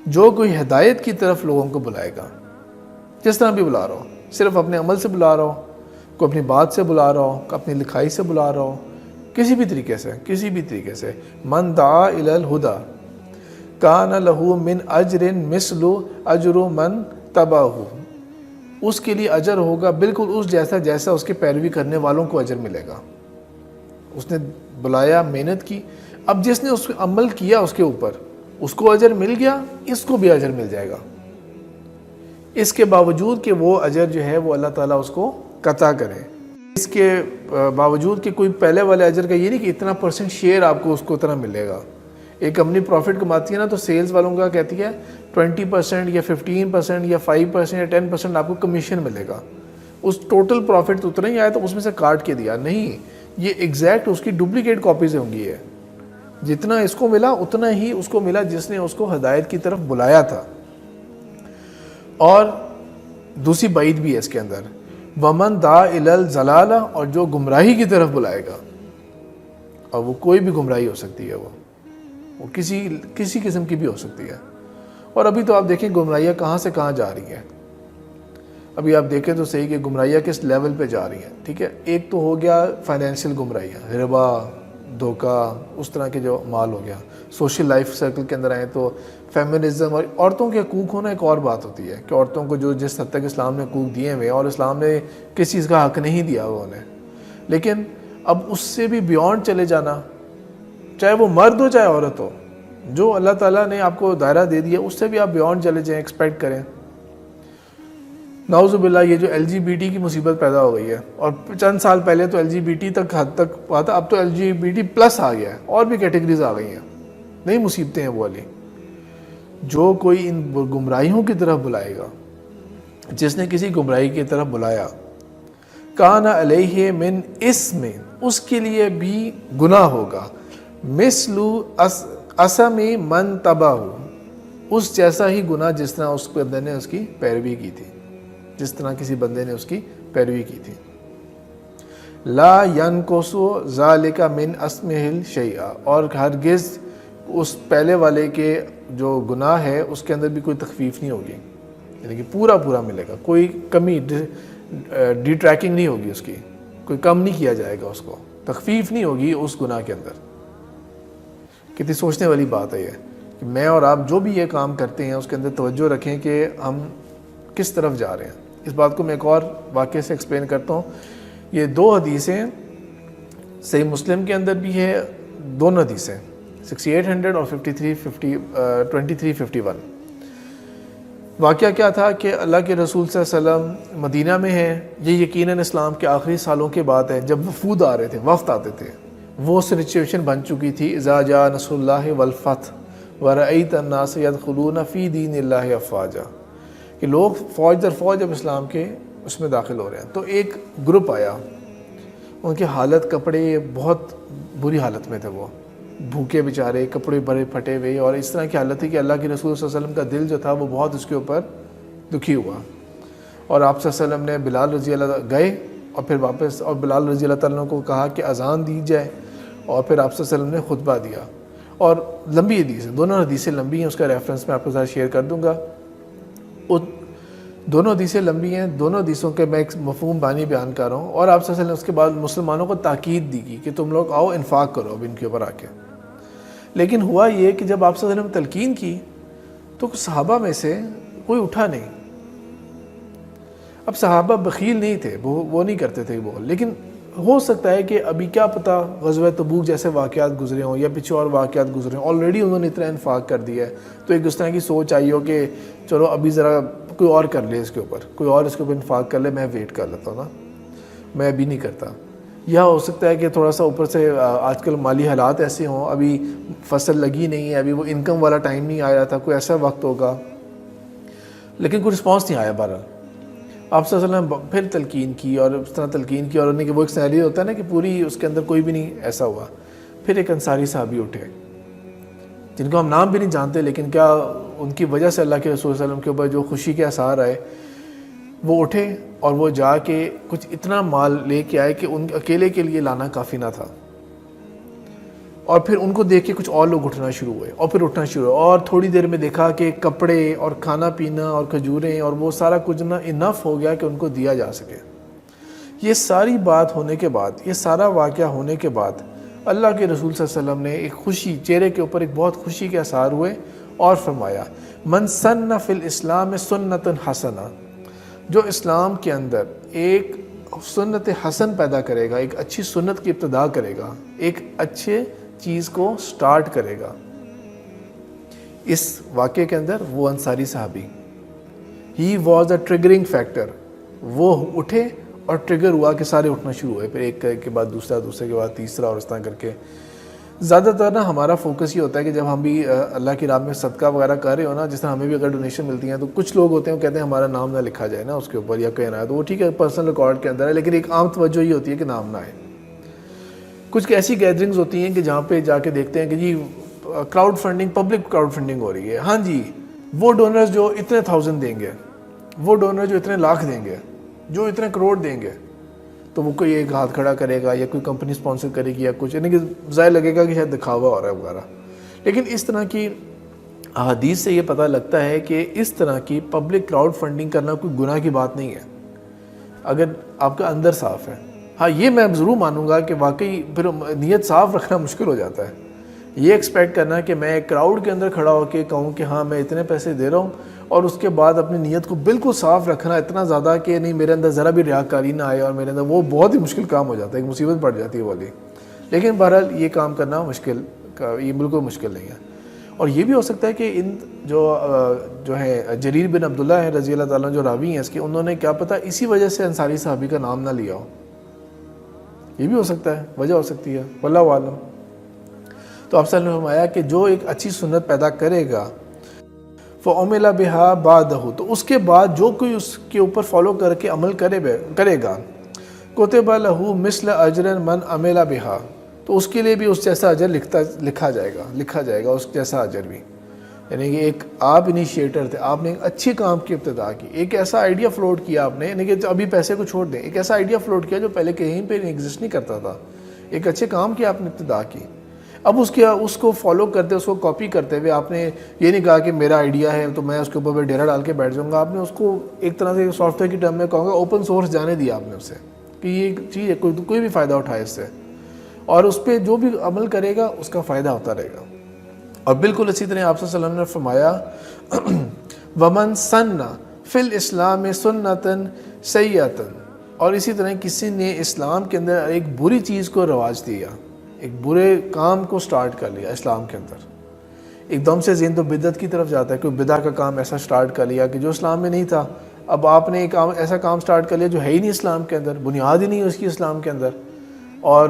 جو کوئی ہدایت کی طرف لوگوں کو بلائے گا، جس طرح بھی بلا رہا ہو، صرف اپنے عمل سے بلا رہا ہو، کوئی اپنی بات سے بلا رہا ہو، اپنی لکھائی سے بلا رہا ہو، کسی بھی طریقے سے من دعا الی الہدی کان لہ من اجر مثل اجر من تبعہ، اس کے لیے اجر ہوگا بالکل اس جیسا اس کے پیروی کرنے والوں کو اجر ملے گا۔ اس نے بلایا، محنت کی، اب جس نے اس عمل کیا اس کے اوپر، اس کو اجر مل گیا، اس کو بھی اجر مل جائے گا، اس کے باوجود کہ وہ اجر جو ہے وہ اللہ تعالیٰ اس کو قطع کرے، اس کے باوجود کہ کوئی پہلے والے اجر کا یہ نہیں کہ اتنا % شیئر آپ کو اس کو اتنا ملے گا۔ ایک کمپنی پروفٹ کماتی ہے نا تو سیلز والوں کا کہتی ہے 20% یا 15% یا 5% یا 10% آپ کو کمیشن ملے گا، اس ٹوٹل پروفٹ اتنا ہی آیا تو اس میں سے کاٹ کے دیا، نہیں، یہ ایگزیکٹ اس کی ڈپلیکیٹ کاپیز ہوں گی، ہے جتنا اس کو ملا اتنا ہی اس کو ملا جس نے اس کو ہدایت کی طرف بلایا تھا۔ اور دوسری بعید بھی ہے اس کے اندر، ومن دعا الی الضلالہ، اور جو گمراہی کی طرف بلائے گا، اور وہ کوئی بھی گمراہی ہو سکتی ہے، وہ کسی قسم کی بھی ہو سکتی ہے۔ اور ابھی تو آپ دیکھیں گمراہیاں کہاں سے کہاں جا رہی ہیں، ابھی آپ دیکھیں تو صحیح کہ گمراہیاں کس لیول پہ جا رہی ہیں، ٹھیک ہے، ایک تو ہو گیا فائنینشیل گمراہیاں، ربا، دھوکہ، اس طرح کے جو مال ہو گیا۔ سوشل لائف سرکل کے اندر آئیں تو فیمنزم اور عورتوں کے حقوق ہونا ایک اور بات ہوتی ہے کہ عورتوں کو جو جس حد تک اسلام نے حقوق دیے ہوئے، اور اسلام نے کس چیز کا حق نہیں دیا ہوا انہیں، لیکن اب اس سے بھی بیونڈ چلے جانا، چاہے وہ مرد ہو چاہے عورت ہو، جو اللہ تعالیٰ نے آپ کو دائرہ دے دیا اس سے بھی آپ بیونڈ چلے جائیں، ایکسپیکٹ کریں۔ نعوذ باللہ یہ جو LGBT کی مصیبت پیدا ہو گئی ہے، اور چند سال پہلے تو LGBT تک حد تک ہوا تھا، اب تو LGBT+ آ گیا ہے، اور بھی کیٹیگریز آ گئی ہیں، نئی مصیبتیں ہیں وہ والی۔ جو کوئی ان گمراہیوں کی طرف بلائے گا، جس نے کسی گمراہی کی طرف بلایا، کان علیہ من اسم، اس کے لیے بھی گناہ ہوگا، مثل اسم من تبعہ، اس جیسا ہی گناہ جس طرح اس بندے نے اس کی پیروی کی تھی، جس طرح کسی بندے نے اس کی پیروی کی تھی۔ لا ینقص ذالک من اسمہ شیئا، اور ہرگز اس پہلے والے کے جو گناہ ہے اس کے اندر بھی کوئی تخفیف نہیں ہوگی، یعنی کہ پورا ملے گا، کوئی کمی ڈی ٹریکنگ نہیں ہوگی، اس کی کوئی کم نہیں کیا جائے گا، اس کو تخفیف نہیں ہوگی اس گناہ کے اندر۔ کتنی سوچنے والی بات ہے یہ کہ میں اور آپ جو بھی یہ کام کرتے ہیں اس کے اندر توجہ رکھیں کہ ہم کس طرف جا رہے ہیں۔ اس بات کو میں ایک اور واقعے سے ایکسپلین کرتا ہوں۔ یہ 2 حدیثیں صحیح مسلم کے اندر بھی ہے، دونوں حدیثیں 6800 اور 2351۔ واقعہ کیا تھا کہ اللہ کے رسول صلی اللہ علیہ وسلم مدینہ میں ہیں، یہ یقیناً اسلام کے آخری سالوں کے بعد ہے، جب وفود آ رہے تھے، وفد آتے تھے، وہ سچویشن بن چکی تھی، اذا جاء نصر اللہ والفتح ورأیت الناس یدخلون فی دین اللہ افواجا، کہ لوگ فوج در فوج اب اسلام کے اس میں داخل ہو رہے ہیں۔ تو ایک گروپ آیا، ان کی حالت، کپڑے بہت بری حالت میں تھے، وہ بھوکے بیچارے، کپڑے بڑے پھٹے ہوئے، اور اس طرح کی حالت تھی کہ اللہ کے رسول صلی اللہ علیہ وسلم کا دل جو تھا وہ بہت اس کے اوپر دکھی ہوا، اور آپ صلی اللہ علیہ وسلم نے بلال رضی اللہ گئے اور پھر واپس، اور بلال رضی اللہ تعالیٰ کو کہا کہ اذان دی جائے، اور پھر آپ صلی اللہ علیہ وسلم نے خطبہ دیا۔ اور لمبی حدیث ہے، دونوں حدیثیں لمبی ہیں، اس کا ریفرنس میں آپ کے ساتھ شیئر کر دوں گا۔ دونوں حدیثیں لمبی ہیں، دونوں حدیثوں کے میں ایک مفہوم بانی بیان کر رہا ہوں، اور آپ صلی اللہ علیہ وسلم نے اس کے بعد مسلمانوں کو تاکید دی گی کہ تم لوگ آؤ انفاق کرو اب ان کے اوپر آ کے۔ لیکن ہوا یہ کہ جب آپ صلی اللہ علیہ وسلم نے تلقین کی تو صحابہ میں سے کوئی اٹھا نہیں۔ اب صحابہ بخیل نہیں تھے، وہ نہیں کرتے تھے وہ، لیکن ہو سکتا ہے کہ ابھی کیا پتہ غزوہ تبوک جیسے واقعات گزرے ہوں یا پیچھے اور واقعات گزرے ہوں، آلریڈی انہوں نے اتنا انفاق کر دیا ہے، تو ایک اس طرح کی سوچ آئی ہو کہ چلو ابھی ذرا کوئی اور کر لے، اس کے اوپر کوئی اور اس کے اوپر انفاق کر لے، میں ویٹ کر لیتا ہوں نا، میں ابھی نہیں کرتا۔ یا ہو سکتا ہے کہ تھوڑا سا اوپر سے آج کل مالی حالات ایسے ہوں، ابھی فصل لگی نہیں ہے، ابھی وہ انکم والا ٹائم نہیں آیا تھا، کوئی ایسا وقت ہوگا، لیکن کوئی رسپانس نہیں آیا۔ بہرحال آپ صلی اللہ علیہ وسلم پھر تلقین کی، اور اس طرح تلقین کی، اور انہیں کہ وہ ایک سینیریو ہوتا ہے نا کہ پوری اس کے اندر کوئی بھی نہیں ایسا ہوا۔ پھر ایک انصاری صحابی اٹھے جن کو ہم نام بھی نہیں جانتے، لیکن کیا ان کی وجہ سے اللہ کے رسول صلی اللہ علیہ وسلم کے اوپر جو خوشی کے آثار آئے، وہ اٹھے اور وہ جا کے کچھ اتنا مال لے کے آئے کہ ان اکیلے کے لیے لانا کافی نہ تھا۔ اور پھر ان کو دیکھ کے کچھ اور لوگ اٹھنا شروع ہوئے اور پھر اٹھنا شروع ہوئے، اور تھوڑی دیر میں دیکھا کہ کپڑے اور کھانا پینا اور کھجوریں اور وہ سارا کچھ نا انف ہو گیا کہ ان کو دیا جا سکے۔ یہ ساری بات ہونے کے بعد، یہ سارا واقعہ ہونے کے بعد اللہ کے رسول صلی اللہ علیہ وسلم نے ایک خوشی، چہرے کے اوپر ایک بہت خوشی کے اثار ہوئے اور فرمایا من سن فی الاسلام سنت حسنہ، جو اسلام کے اندر ایک سنت حسن پیدا کرے گا، ایک اچھی سنت کی ابتدا کرے گا، ایک اچھے چیز کو سٹارٹ کرے گا۔ اس واقعے کے اندر وہ انصاری صحابی، he was a triggering factor, وہ اٹھے اور ٹریگر ہوا کہ سارے اٹھنا شروع ہوئے، پھر ایک کے بعد دوسرا، دوسرے کے بعد تیسرا، اور اس طرح کر کے زیادہ تر نا ہمارا فوکس یہ ہوتا ہے کہ جب ہم بھی اللہ کی راہ میں صدقہ وغیرہ کر رہے ہو نا، جس طرح ہمیں بھی اگر ڈونیشن ملتی ہیں تو کچھ لوگ ہوتے ہیں وہ کہتے ہیں ہمارا نام نہ لکھا جائے نا اس کے اوپر یا کہنا ہے، تو وہ ٹھیک ہے پرسنل ریکارڈ کے اندر ہے، لیکن ایک عام توجہ یہ ہوتی ہے کہ نام نہ آئے۔ کچھ ایسی گیدرنگز ہوتی ہیں کہ جہاں پہ جا کے دیکھتے ہیں کہ جی crowd funding, public crowd funding ہو رہی ہے، ہاں جی وہ ڈونرز جو اتنے 1000 دیں گے، وہ ڈونر جو اتنے لاکھ دیں گے، جو اتنے کروڑ دیں گے، تو وہ کوئی ایک ہاتھ کھڑا کرے گا یا کوئی کمپنی سپانسر کرے گی یا کچھ، یعنی کہ ظاہر لگے گا کہ شاید دکھاوا ہو رہا ہے وغیرہ۔ لیکن اس طرح کی احادیث سے یہ پتہ لگتا ہے کہ اس طرح کی پبلک کراؤڈ فنڈنگ کرنا کوئی گناہ کی بات نہیں ہے اگر آپ کا اندر صاف ہے۔ ہاں یہ میں ضرور مانوں گا کہ واقعی پھر نیت صاف رکھنا مشکل ہو جاتا ہے، یہ ایکسپیکٹ کرنا کہ میں ایک کراؤڈ کے اندر کھڑا ہو کے کہوں کہ ہاں میں اتنے پیسے دے رہا ہوں، اور اس کے بعد اپنی نیت کو بالکل صاف رکھنا اتنا زیادہ کہ نہیں میرے اندر ذرا بھی ریاکاری نہ آئے، اور میرے اندر وہ بہت ہی مشکل کام ہو جاتا ہے، ایک مصیبت پڑ جاتی ہے والی۔ لیکن بہرحال یہ کام کرنا مشکل، یہ بالکل مشکل نہیں ہے۔ اور یہ بھی ہو سکتا ہے کہ ان جو ہے جریر بن عبداللہ ہیں رضی اللہ تعالیٰ جو راوی ہیں اس کے، انہوں نے کیا پتہ اسی وجہ سے انصاری صحابی کا نام نہ لیا ہو، یہ بھی ہو سکتا ہے، وجہ ہو سکتی ہے، واللہ عالم۔ تو آپ صلی اللہ علیہ وسلم نے فرمایا کہ جو ایک اچھی سنت پیدا کرے گا فَعُمِلَ بِهَا بَعْدَهُ، تو اس کے بعد جو کوئی اس کے اوپر فالو کر کے عمل کرے گا كُتِبَ لَهُ مِثْلَ أَجْرٍ مَنْ عَمِلَ بِهَا، تو اس کے لیے بھی اس جیسا اجر لکھا جائے گا اس جیسا اجر بھی۔ یعنی کہ ایک آپ انیشیٹر تھے، آپ نے ایک اچھے کام کی ابتدا کی، ایک ایسا آئیڈیا فلوٹ کیا آپ نے، یعنی کہ ابھی پیسے کو چھوڑ دیں، ایک ایسا آئیڈیا فلوٹ کیا جو پہلے کہیں پہ ایگزسٹ نہیں کرتا تھا، ایک اچھے کام کی آپ نے ابتدا کی۔ اب اس کو فالو کرتے، اس کو کاپی کرتے ہوئے آپ نے یہ نہیں کہا کہ میرا آئیڈیا ہے تو میں اس کے اوپر ڈیرا ڈال کے بیٹھ جاؤں گا، آپ نے اس کو ایک طرح سے سافٹ ویئر کی ٹرم میں کہوں گا اوپن سورس جانے دیا آپ نے اسے، کہ یہ چیز ہے کوئی بھی فائدہ اٹھائے اس سے، اور اس پہ جو بھی عمل کرے گا اس کا فائدہ ہوتا رہے گا۔ اور بالکل اسی طرح آپ صلی اللہ علیہ وسلم نے فرمایا وَمَن سَنَّ فِي الْإِسْلَامِ سُنَّةً سَيِّئَةً، اور اسی طرح کسی نے اسلام کے اندر ایک بری چیز کو رواج دیا، ایک برے کام کو سٹارٹ کر لیا اسلام کے اندر، ایک دم سے ذہن تو بدعت کی طرف جاتا ہے، کوئی بدعت کا کام ایسا سٹارٹ کر لیا کہ جو اسلام میں نہیں تھا، اب آپ نے ایک ایسا کام سٹارٹ کر لیا جو ہے ہی نہیں اسلام کے اندر، بنیاد ہی نہیں ہے اس کی اسلام کے اندر، اور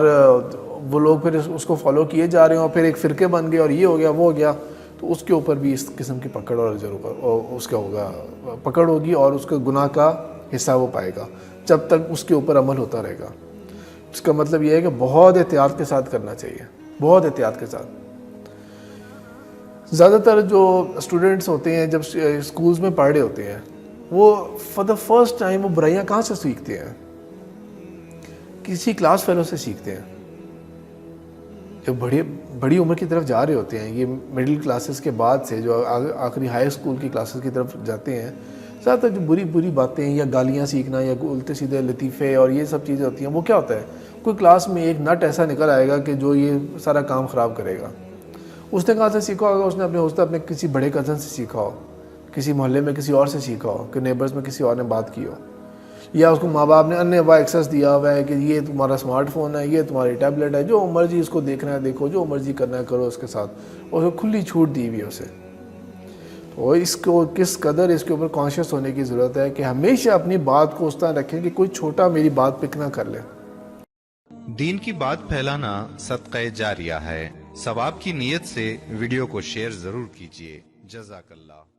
وہ لوگ پھر اس کو فالو کیے جا رہے ہیں اور پھر ایک فرقے بن گئے اور یہ ہو گیا وہ ہو گیا، تو اس کے اوپر بھی اس قسم کی پکڑ اور اس کا ہوگا پکڑ ہوگی، اور اس کا گناہ کا حصہ وہ پائے گا جب تک اس کے اوپر عمل ہوتا رہے گا۔ اس کا مطلب یہ ہے کہ بہت احتیاط کے ساتھ کرنا چاہیے، بہت احتیاط کے ساتھ۔ زیادہ تر جو اسٹوڈنٹس ہوتے ہیں جب اسکولز میں پڑھ رہے ہوتے ہیں، وہ فار دا فرسٹ ٹائم وہ برائیاں کہاں سے سیکھتے ہیں؟ کسی کلاس فیلو سے سیکھتے ہیں۔ جب بڑی عمر کی طرف جا رہے ہوتے ہیں، یہ مڈل کلاسز کے بعد سے جو آخری ہائی اسکول کی کلاسز کی طرف جاتے ہیں، زیادہ تر جو بری باتیں یا گالیاں سیکھنا یا الٹے سیدھے لطیفے اور یہ سب چیزیں ہوتی ہیں، وہ کیا ہوتا ہے، کوئی کلاس میں ایک نٹ ایسا نکل آئے گا کہ جو یہ سارا کام خراب کرے گا۔ اس نے کہاں سے سیکھا ہوگا؟ اس نے اپنے کسی بڑے کزن سے سیکھا ہو، کسی محلے میں کسی اور سے سیکھا ہو، کہ نیبرز میں کسی اور نے بات کی ہو، یا اس کو ماں باپ نے اننے وا ایکسیس دیا ہوا ہے کہ یہ تمہارا اسمارٹ فون ہے، یہ تمہاری ٹیبلٹ ہے، جو مرضی اس کو دیکھنا ہے دیکھو، جو مرضی کرنا ہے کرو اس کے ساتھ، اور اس کو کھلی چھوٹ دی ہوئی ہے اسے۔ تو اس کو کس قدر اس کے اوپر کانشیس ہونے کی ضرورت ہے کہ ہمیشہ اپنی بات کو اس طرح رکھیں کہ کوئی چھوٹا میری بات پک نہ کر لے۔ دین کی بات پھیلانا صدقہ جاریہ ہے، ثواب کی نیت سے ویڈیو کو شیئر ضرور کیجیے۔ جزاک اللہ۔